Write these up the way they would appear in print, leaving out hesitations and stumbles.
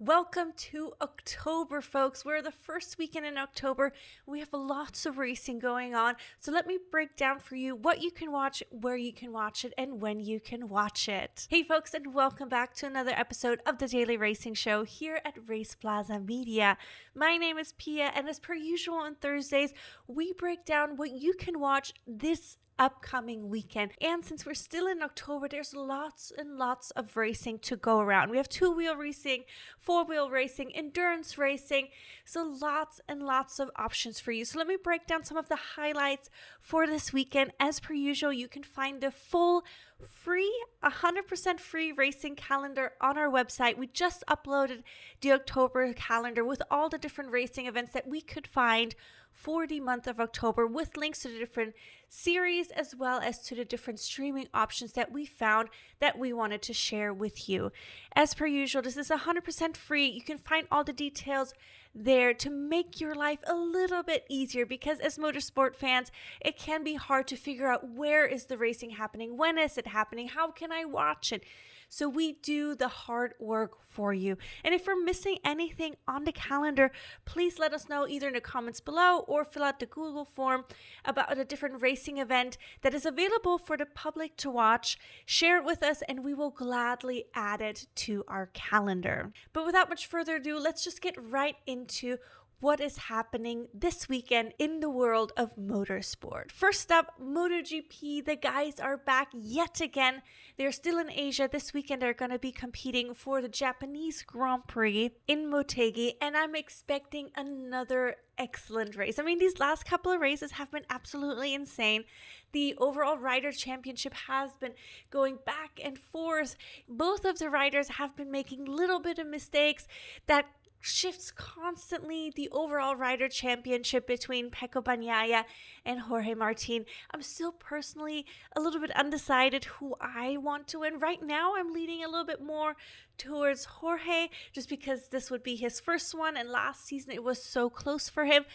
Welcome to October, folks. We're the first weekend in October. We have lots of racing going on. So let me break down for you what you can watch, where you can watch it, and when you can watch it. Hey, folks, and welcome back to another episode of the Daily Racing Show here at RacePlazaMedia. My name is Pia, and as per usual on Thursdays, we break down what you can watch this upcoming weekend. And since we're still in October, there's lots and lots of racing to go around. We have two-wheel racing, four-wheel racing, endurance racing, so lots and lots of options for you. So let me break down some of the highlights for this weekend. As per usual, you can find the full free 100% free racing calendar on our website. We just uploaded the October calendar with all the different racing events that we could find for the month of October, with links to the different series as well as to the different streaming options that we found that we wanted to share with you. As per usual, this is 100% free. You can find all the details there to make your life a little bit easier, because as motorsport fans, it can be hard to figure out where is the racing happening, when is it happening, how can I watch it. So we do the hard work for you. And if we're missing anything on the calendar, please let us know either in the comments below or fill out the Google form about a different racing event that is available for the public to watch. Share it with us and we will gladly add it to our calendar. But without much further ado, let's just get right into what is happening this weekend in the world of motorsport. First up, MotoGP. The guys are back yet again. They're still in Asia. This weekend they're going to be competing for the Japanese Grand Prix in Motegi, and I'm expecting another excellent race. I mean, these last couple of races have been absolutely insane. The overall rider championship has been going back and forth. Both of the riders have been making little bit of mistakes that shifts constantly the overall rider championship between Pecco Bagnaia and Jorge Martin. I'm still personally a little bit undecided who I want to win. Right now, I'm leaning a little bit more towards Jorge, just because this would be his first one, and last season it was so close for him.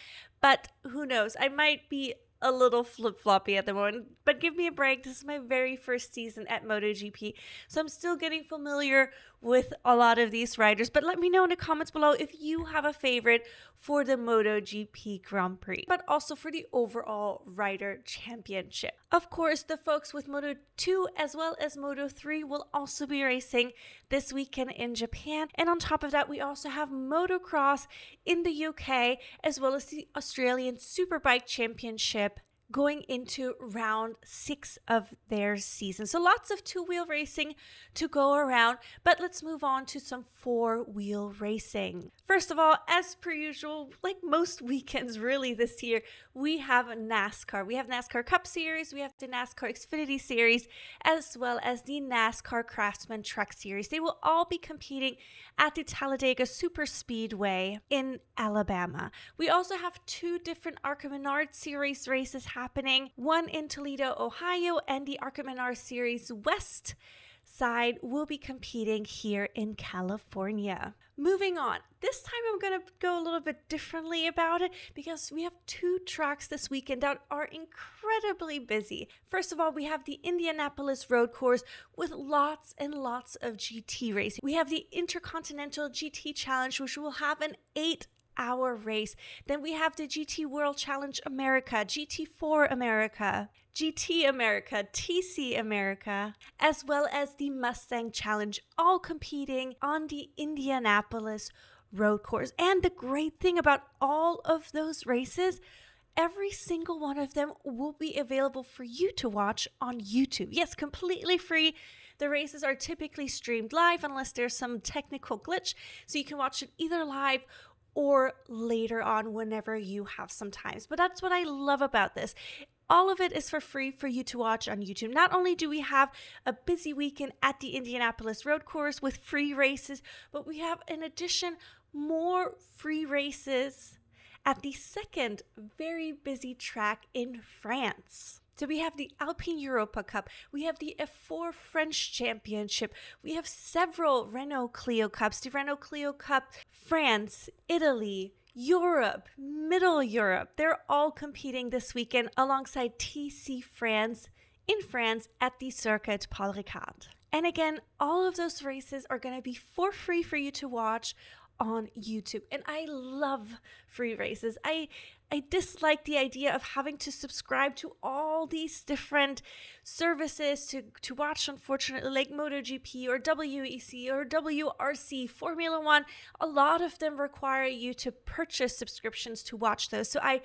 But who knows? I might be a little flip-floppy at the moment, but give me a break. This is my very first season at MotoGP, so I'm still getting familiar with a lot of these riders. But let me know in the comments below if you have a favorite for the MotoGP Grand Prix, but also for the overall rider championship. Of course, the folks with Moto2 as well as Moto3 will also be racing this weekend in Japan. And on top of that, we also have motocross in the UK, as well as the Australian Superbike Championship going into round 6 of their season. So lots of two-wheel racing to go around, but let's move on to some four-wheel racing. First of all, as per usual, like most weekends really this year, we have NASCAR. We have NASCAR Cup Series, we have the NASCAR Xfinity Series, as well as the NASCAR Craftsman Truck Series. They will all be competing at the Talladega Super Speedway in Alabama. We also have two different ARCA Menard Series races happening, one in Toledo, Ohio, and the ARCA Menard Series West side will be competing here in California. Moving on, this time I'm going to go a little bit differently about it, because we have two tracks this weekend that are incredibly busy. First of all, we have the Indianapolis Road Course with lots and lots of GT racing. We have the Intercontinental GT Challenge, which will have an 8-hour race. Then we have the GT World Challenge America, GT4 America, GT America, TC America, as well as the Mustang Challenge, all competing on the Indianapolis Road Course. And the great thing about all of those races, every single one of them will be available for you to watch on YouTube. Yes, completely free. The races are typically streamed live unless there's some technical glitch, so you can watch it either live or later on whenever you have some time. But that's what I love about this. All of it is for free for you to watch on YouTube. Not only do we have a busy weekend at the Indianapolis Road Course with free races, but we have, in addition, more free races at the second very busy track in France. So we have the Alpine Europa Cup, we have the F4 French Championship, we have several Renault Clio Cups, the Renault Clio Cup France, Italy, Europe, Middle Europe. They're all competing this weekend alongside TC France in France at the Circuit Paul Ricard. And again, all of those races are going to be for free for you to watch on YouTube. And I love free races. I dislike the idea of having to subscribe to all these different services to watch, unfortunately, like MotoGP or WEC or WRC, Formula One. A lot of them require you to purchase subscriptions to watch those. So I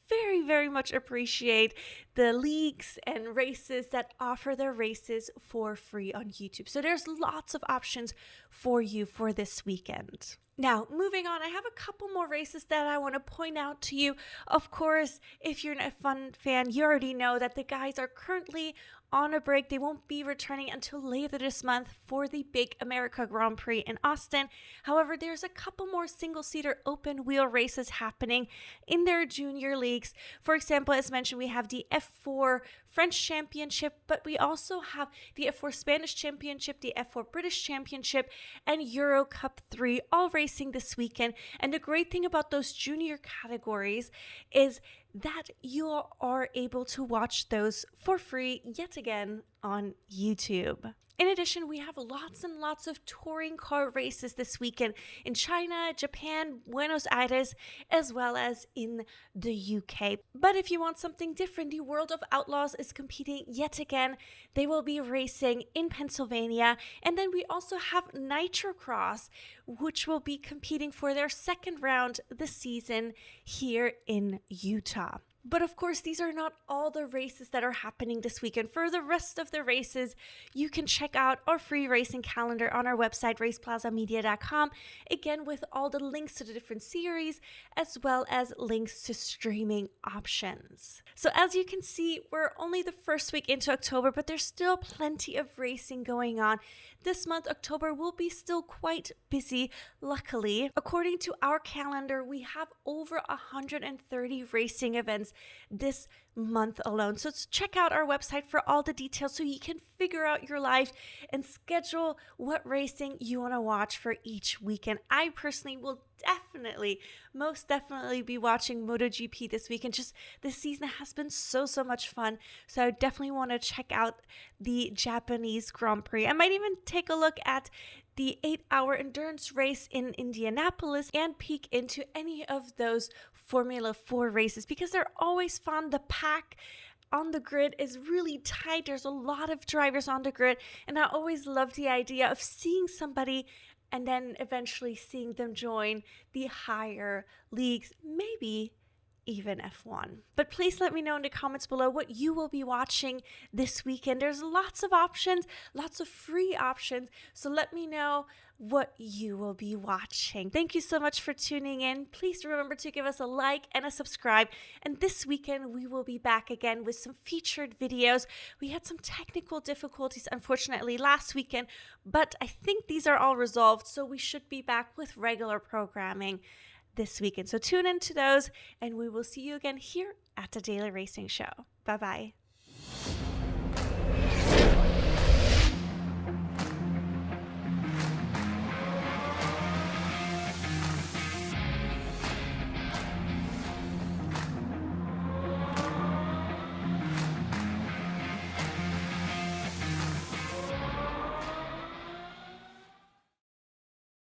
very, very much appreciate the leagues and races that offer their races for free on YouTube. So there's lots of options for you for this weekend. Now, moving on, I have a couple more races that I want to point out to you. Of course, if you're an F1 fan, you already know that the guys are currently on a break. They won't be returning until later this month for the big America Grand Prix in Austin. However, there's a couple more single-seater open wheel races happening in their junior leagues. For example, as mentioned, we have the F4 French Championship, but we also have the F4 Spanish Championship, the F4 British Championship, and Euro Cup 3 all racing this weekend. And the great thing about those junior categories is that you are able to watch those for free yet again on YouTube. In addition, we have lots and lots of touring car races this weekend in China, Japan, Buenos Aires, as well as in the UK. But if you want something different, the World of Outlaws is competing yet again. They will be racing in Pennsylvania. And then we also have Nitrocross, which will be competing for their second round this season here in Utah. But of course, these are not all the races that are happening this weekend. For the rest of the races, you can check out our free racing calendar on our website, RacePlazaMedia.com, again with all the links to the different series, as well as links to streaming options. So as you can see, we're only the first week into October, but there's still plenty of racing going on. This month, October, will be still quite busy, luckily. According to our calendar, we have over 130 racing events this month alone. So check out our website for all the details so you can figure out your life and schedule what racing you want to watch for each weekend. I personally will most definitely be watching MotoGP this weekend. Just this season has been so much fun. So I definitely want to check out the Japanese Grand Prix. I might even take a look at the 8-hour endurance race in Indianapolis and peek into any of those Formula 4 races because they're always fun. The pack on the grid is really tight. There's a lot of drivers on the grid, and I always love the idea of seeing somebody and then eventually seeing them join the higher leagues, maybe even F1. But please let me know in the comments below what you will be watching this weekend. There's lots of options, lots of free options, so let me know what you will be watching. Thank you so much for tuning in. Please remember to give us a like and a subscribe. And this weekend, we will be back again with some featured videos. We had some technical difficulties, unfortunately, last weekend, but I think these are all resolved, so we should be back with regular programming this weekend. So tune into those, and we will see you again here at the Daily Racing Show. Bye-bye.